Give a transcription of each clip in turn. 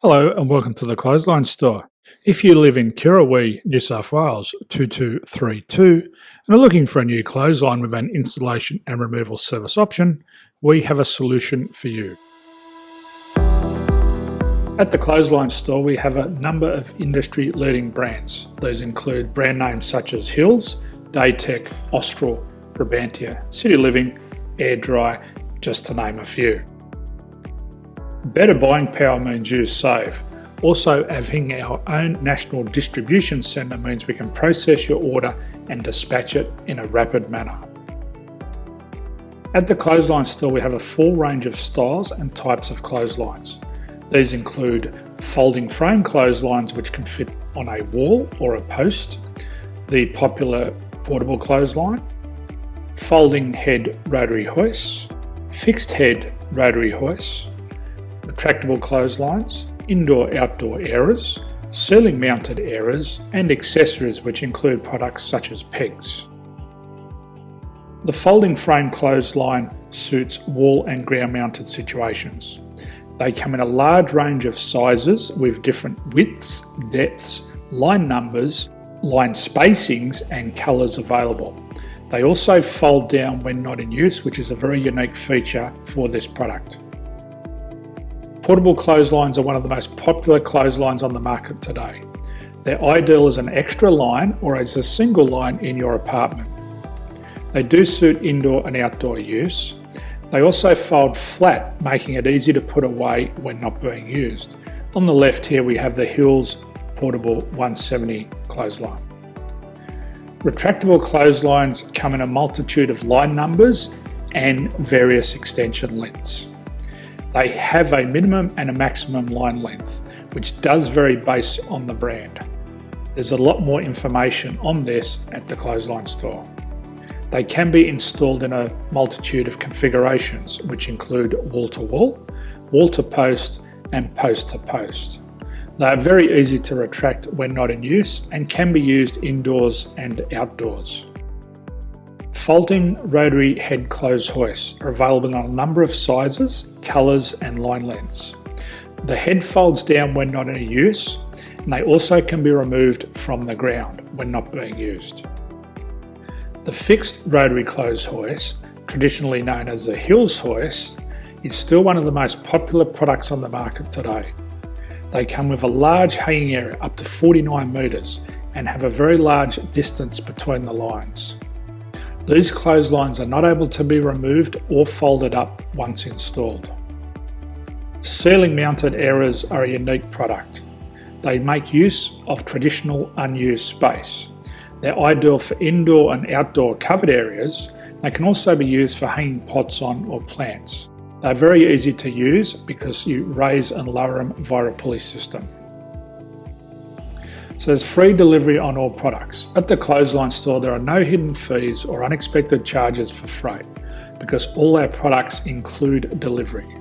Hello and welcome to the Clothesline Store. If you live in Kirrawee, New South Wales 2232 and are looking for a new clothesline with an installation and removal service option, we have a solution for you. At the Clothesline Store we have a number of industry leading brands. These include brand names such as Hills, Daytech, Austral, Brabantia, City Living, Air Dry, just to name a few. Better buying power means you save. Also, having our own national distribution centre means we can process your order and dispatch it in a rapid manner. At the Clothesline Store we have a full range of styles and types of clotheslines. These include folding frame clotheslines which can fit on a wall or a post, the popular portable clothesline, folding head rotary hoists, fixed head rotary hoists, retractable clotheslines, indoor-outdoor airers, ceiling mounted airers and accessories which include products such as pegs. The folding frame clothesline suits wall and ground mounted situations. They come in a large range of sizes with different widths, depths, line numbers, line spacings and colours available. They also fold down when not in use, which is a very unique feature for this product. Portable clotheslines are one of the most popular clotheslines on the market today. They're ideal as an extra line or as a single line in your apartment. They do suit indoor and outdoor use. They also fold flat, making it easy to put away when not being used. On the left here we have the Hills Portable 170 clothesline. Retractable clotheslines come in a multitude of line numbers and various extension lengths. They have a minimum and a maximum line length, which does vary based on the brand. There's a lot more information on this at the Clothesline Store. They can be installed in a multitude of configurations, which include wall-to-wall, wall-to-post and post-to-post. They are very easy to retract when not in use and can be used indoors and outdoors. Folding rotary head clothes hoists are available in a number of sizes, colours and line lengths. The head folds down when not in use and they also can be removed from the ground when not being used. The fixed rotary clothes hoist, traditionally known as the Hills hoist, is still one of the most popular products on the market today. They come with a large hanging area up to 49 metres and have a very large distance between the lines. These clotheslines are not able to be removed or folded up once installed. Ceiling mounted airers are a unique product. They make use of traditional unused space. They're ideal for indoor and outdoor covered areas. They can also be used for hanging pots on or plants. They're very easy to use because you raise and lower them via a pulley system. So there's free delivery on all products. At the Clothesline Store there are no hidden fees or unexpected charges for freight because all our products include delivery.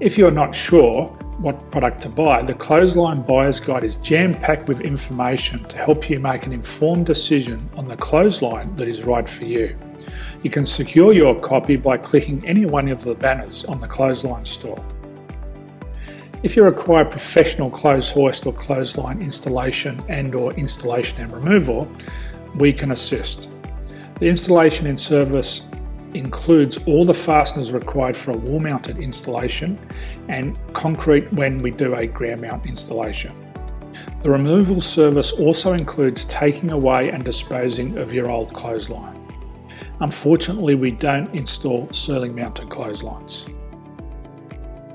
If you are not sure what product to buy, the Clothesline Buyer's Guide is jam-packed with information to help you make an informed decision on the clothesline that is right for you. You can secure your copy by clicking any one of the banners on the Clothesline Store. If you require professional clothes hoist or clothesline installation and/or installation and removal, we can assist. The installation and service includes all the fasteners required for a wall-mounted installation and concrete when we do a ground mount installation. The removal service also includes taking away and disposing of your old clothesline. Unfortunately, we don't install ceiling mounted clotheslines.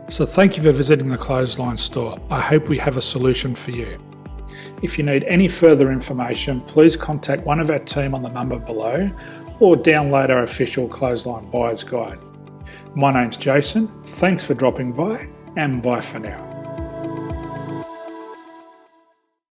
So thank you for visiting the Clothesline Store. I hope we have a solution for you. If you need any further information, please contact one of our team on the number below or download our official Clothesline Buyer's Guide. My name's Jason, thanks for dropping by and bye for now.